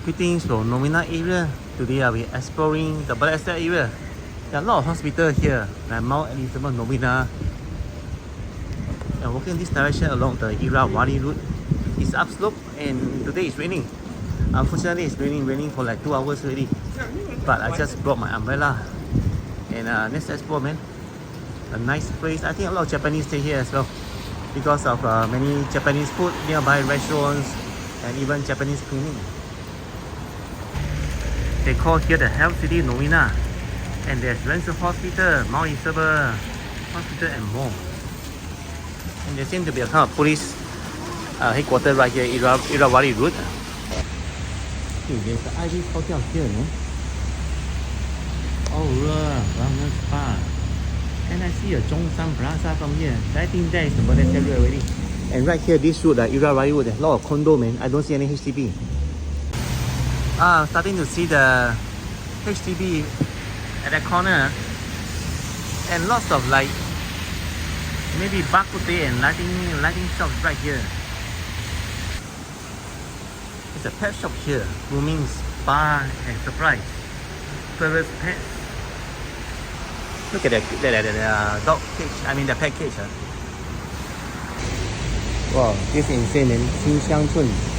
Greetings from Novena area. Today I'll be exploring the Balestier area. There are a lot of hospitals here, like Mount Elizabeth, Novena. I'm walking in this direction along the Irawadi route. It's upslope and today it's raining. Unfortunately, it's raining for like 2 hours already. But I just brought my umbrella. And let's explore, man. A nice place. I think a lot of Japanese stay here as well because of many Japanese food, nearby restaurants, and even Japanese cleaning. They call here the Health City Novena, and there's Rental Hospital, Mount Elizabeth Hospital, and more. And there seems to be a kind of police headquarters right here, Irawadi Road. There's the Ibis Hotel here, man. Wellness Spa. And I see a Zhongshan Plaza from here. I think that is the Balestier Road already. And right here, this road, Irawadi Road, there's a lot of condo, man. I don't see any HDB. Starting to see the HDB at that corner, and lots of like maybe bakute and lighting shops right here. There's a pet shop here, grooming, spa, and surprise. Ferris pets. Look at the dog cage. I mean the pet cage. Wow, this is insane, man. Xinxiangchun.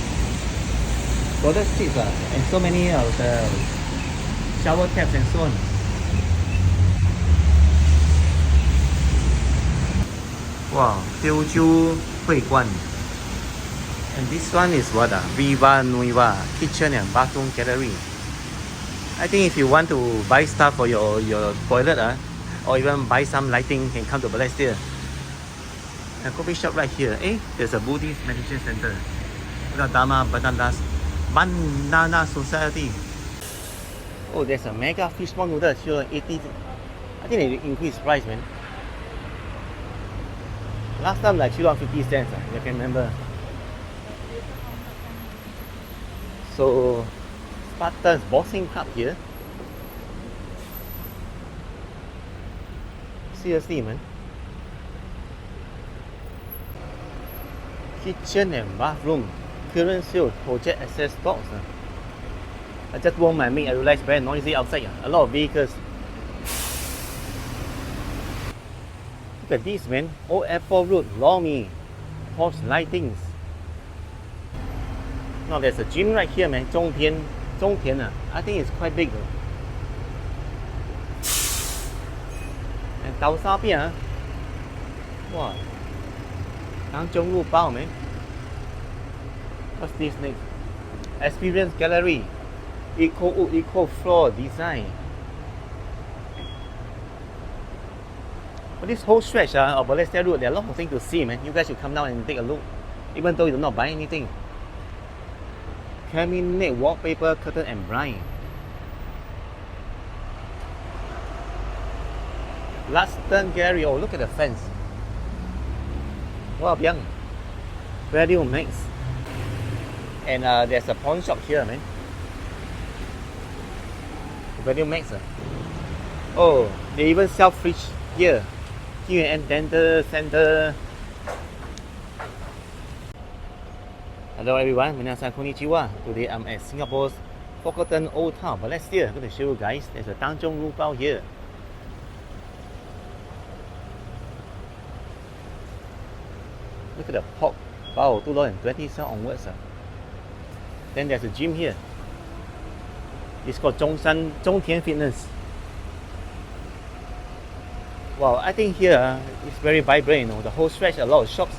Toilet seats and so many of the shower taps and so on. Wow, Teochew Huiguan. And this one is what? Viva Nueva Kitchen and Bathroom Gallery. I think if you want to buy stuff for your toilet or even buy some lighting, you can come to Balestier. A coffee shop right here. There's a Buddhist meditation center. Dharma Banana Society. Oh, there's a mega fishball noodle here, 80. I think they increased price, man. Last time like 50 cents, you can remember. So, Spartan's boxing club here. Seriously, man. Kitchen and bathroom. Current sale project access doors. I just warmed my maid. I realized very noisy outside. A lot of vehicles. Look at this, man. Old Airport Road, Lormy, Horse Lightings. Now there's a gym right here, man. Zhongtian. I think it's quite big though. And Tao Sa Pian. Wow. Tangjong Lu Bao, man. What's this next? Experience Gallery. Eco floor design. For this whole stretch of Balestier Road, there are a lot of things to see, man. You guys should come down and take a look. Even though you do not buy anything. Cabinet, wallpaper, curtain and blind. Laston Gallery. Oh, look at the fence. Wow, young. Value Max. And there's a pawn shop here, man. Value Max. Oh, they even sell fridge here. Q&N Dental Center. Hello everyone, minasan konnichiwa. Today I'm at Singapore's forgotten old town, Balestier. I'm going to show you guys. There's a Tangjong Lu Bao here. Look at the pork bao, $2.20 onwards. Then there's a gym here. It's called Zhongtian Fitness. Wow, I think here it's very vibrant, you know, the whole stretch, a lot of shops.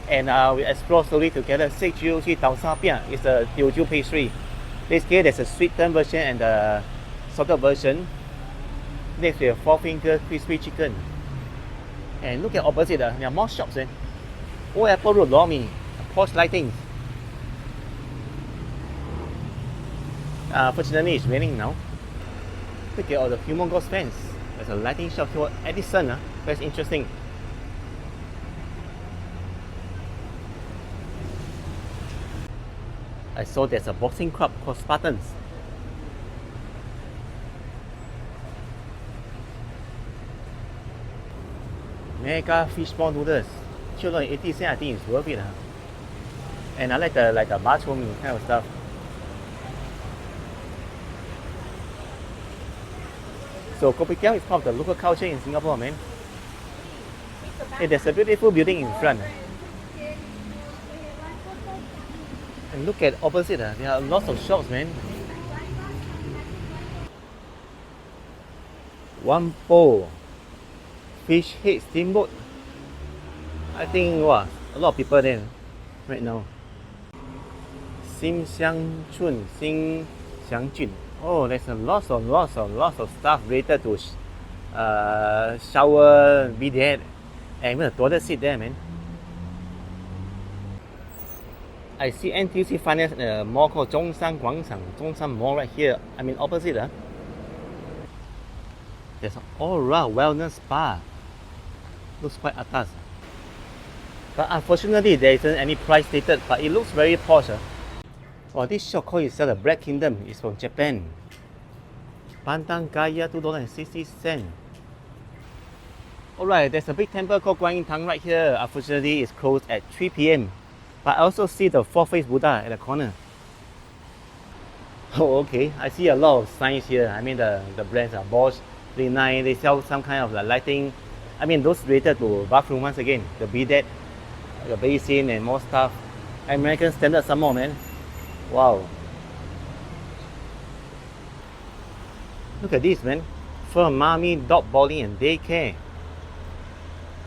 And we explore slowly together. 603 Tao Sa Pian is the Teochew pastry. This here there's a sweetened version and the salted version. Next we have 4-finger crispy chicken. And look at opposite, there are more shops. Old Airport Road, Lormy, Porsche Lighting. Fortunately, it's raining now. Look at all the humongous fans. There's a lighting shop here, Edison. That's interesting. I saw there's a boxing club called Spartans. Mega fishball noodles. 80 cents, I think it's worth it. And I like the bak chor mee kind of stuff. So kopitiam is part of the local culture in Singapore, man. Hey, there's a beautiful building in front. And look at opposite, there are lots of shops, man. One pole, fish head steamboat. I think, wow, a lot of people there right now. Sim Xiang Chun, Sim Xiang Jun. Oh, there's a lots of stuff related to shower, bidet, and even a toilet seat there, man. I see NTUC Finance in a mall called Zhongshan Guangchang, Zhongshan Mall right here. I mean opposite. There's an Aura Wellness Spa. Looks quite atas. But unfortunately, there isn't any price stated, but it looks very posh. Oh, this shop called itself the Black Kingdom. It's from Japan. Pantang Kaya, $2.60. Alright, there's a big temple called Guan Yin Tang right here. Unfortunately, it's closed at 3 p.m. But I also see the four-faced Buddha at the corner. Oh, okay. I see a lot of signs here. I mean, the brands are Bosch, Rinnai. They sell some kind of lighting. I mean, those related to bathroom once again. The bidet, the basin, and more stuff. American standard some more, man. Wow. Look at this, man. For mommy, dog boarding and daycare.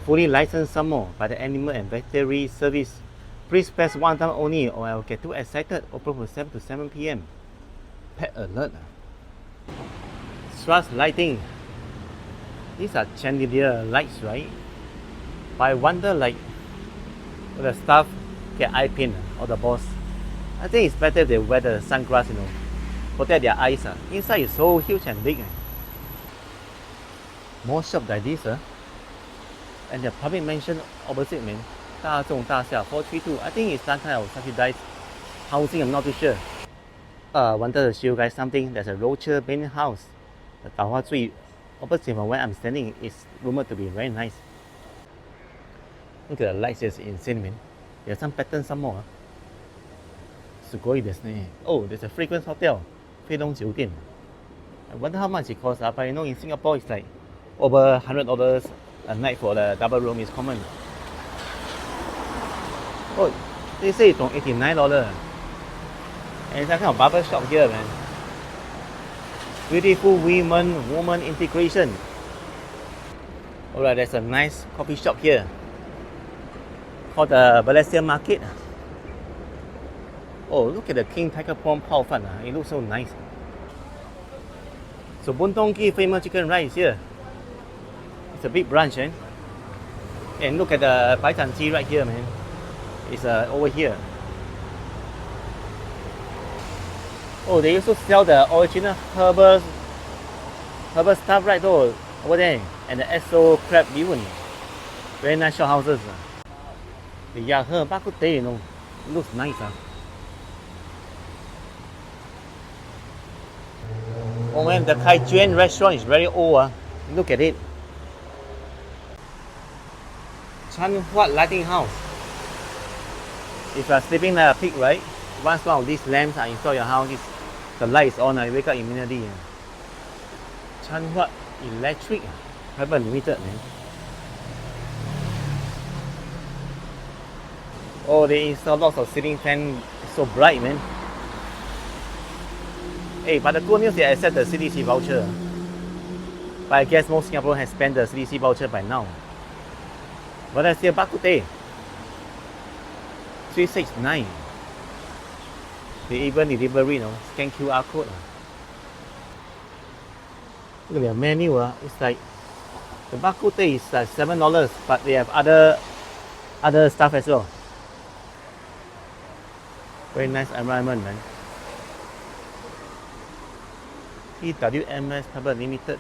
Fully licensed some more by the Animal and Veterinary Service. Please press one time only or I'll get too excited. Open from 7 to 7 p.m. Pet alert. Trust lighting. These are chandelier lights, right? But I wonder, like, will the staff get eye pain or the boss? I think it's better if they wear the sunglasses, protect their eyes. Inside is so huge and big. More shops like this. And the public mansion opposite, man. 大众大厦 432. I think it's some kind of subsidized housing, I'm not too sure. Wanted to show you guys something. There's a Rocher main house. The Tauhua Zui opposite from where I'm standing is rumored to be very nice. Look at the lights, it's insane, man. There's some pattern some more. すごいですね. Oh, there's a fragrance hotel. 飞龙酒店. I wonder how much it costs. But you know, in Singapore, it's like over $100 a night for the double room is common. Oh, they say it's $89. And it's a kind of barber shop here, man. Beautiful woman integration. Alright, there's a nice coffee shop here called the Balestier Market. Oh, look at the King Tiger Prawn Pao Fan. It looks so nice. So Bontong Ki famous chicken rice here. It's a big branch, eh? And look at the Bai Tan Ji right here, man. It's over here. Oh, they also sell the original herbal stuff right though, over there. And the Esso crab bihun. Very nice shop houses. The Yahe Bak Kut Teh, it looks nice. Oh man, the Kai Juan restaurant is very old. Look at it. Chan Huat Lighting House. If you are sleeping like a pig, right? Once one of these lamps are installed in your house, the light is on, you wake up immediately. Chan Huat Electric, Private Limited, man. Oh, they install lots of ceiling fan. It's so bright, man. Hey, but the good news is they accept the CDC voucher. But I guess most Singaporeans have spent the CDC voucher by now. But that's still Bak Kut Teh. 369. They even delivery, scan QR code. Look at their menu. It's like the Bak Kut Teh is $7, but they have other stuff as well. Very nice environment, man. TWMS Private Limited.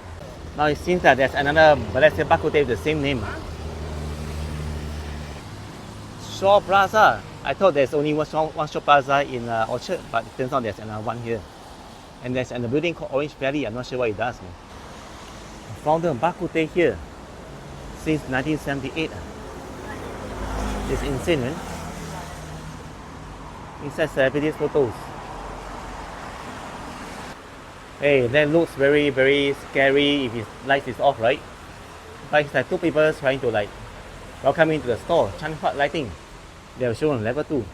Now it seems that there's another Balestier Bak Kut Teh with the same name. Shaw Plaza. I thought there's only one Shaw Plaza in Orchard, but it turns out there's another one here. And there's a building called Orange Valley. I'm not sure what it does, man. I found the Bak Kut Teh here since 1978. It's insane, man. Inside celebrities' photos. Hey, that looks very very scary if his lights is off, right? But it's like two people trying to like welcome into the store. Chanhua lighting. They have shown on level 2.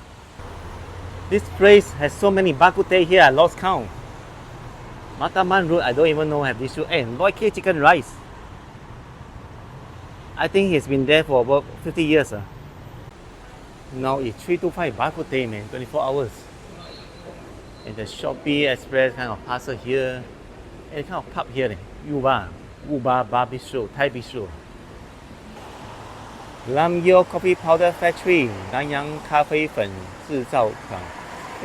This place has so many bak kut teh here, I lost count. Mataman Road, I don't even know have this shoe. And Loy K chicken rice. I think he's been there for about 50 years. Now it's 3 to 5 bak kut teh, man, 24 hours. And the Shopee Express kind of parcel here. And kind of pub here, Uba Bar Bistro, Thai Bistro. Lam Yo Coffee Powder Factory, Nanyang 咖啡粉制造厂.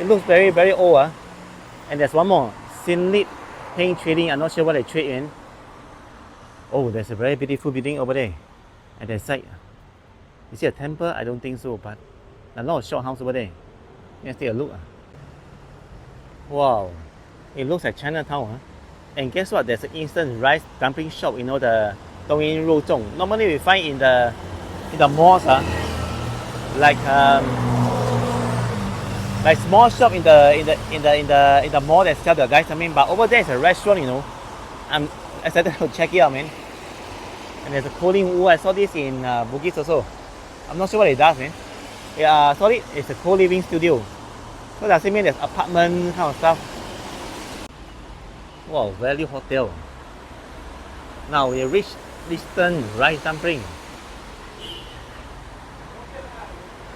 It looks very very old. And there's one more, Sinlit Paint Trading. I'm not sure what they trade in. Oh, there's a very beautiful building over there. At that side. Is it a temple? I don't think so, but a lot of short house over there. Let's take a look. Wow, it looks like Chinatown. And guess what? There's an instant rice dumpling shop. You know, the Douyin Rozhong. Normally we find in the malls, like small shop in the mall that sell the guys. I mean, but over there is a restaurant. You know, I'm excited to check it out, man. And there's a cooling wood. I saw this in Bugis also. I'm not sure what it does, man. Yeah, sorry, it's a co-living studio. So does it mean there's apartment kind of stuff? Wow, Value Hotel. Now we reach Eastern Rice Dumpling.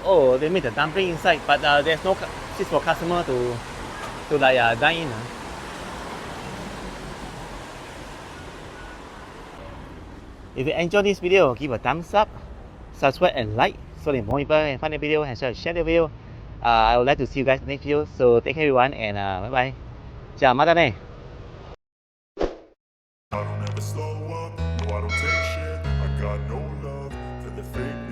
Oh, they made the dumpling inside, but there's no seats for customer to like dine in. If you enjoyed this video, give a thumbs up, subscribe and like so that more people can find the video and share the video. I would like to see you guys in the next video. So take care everyone and bye bye. Chào mắt này. I don't ever slow up, no I don't take shit. I got no love for the fake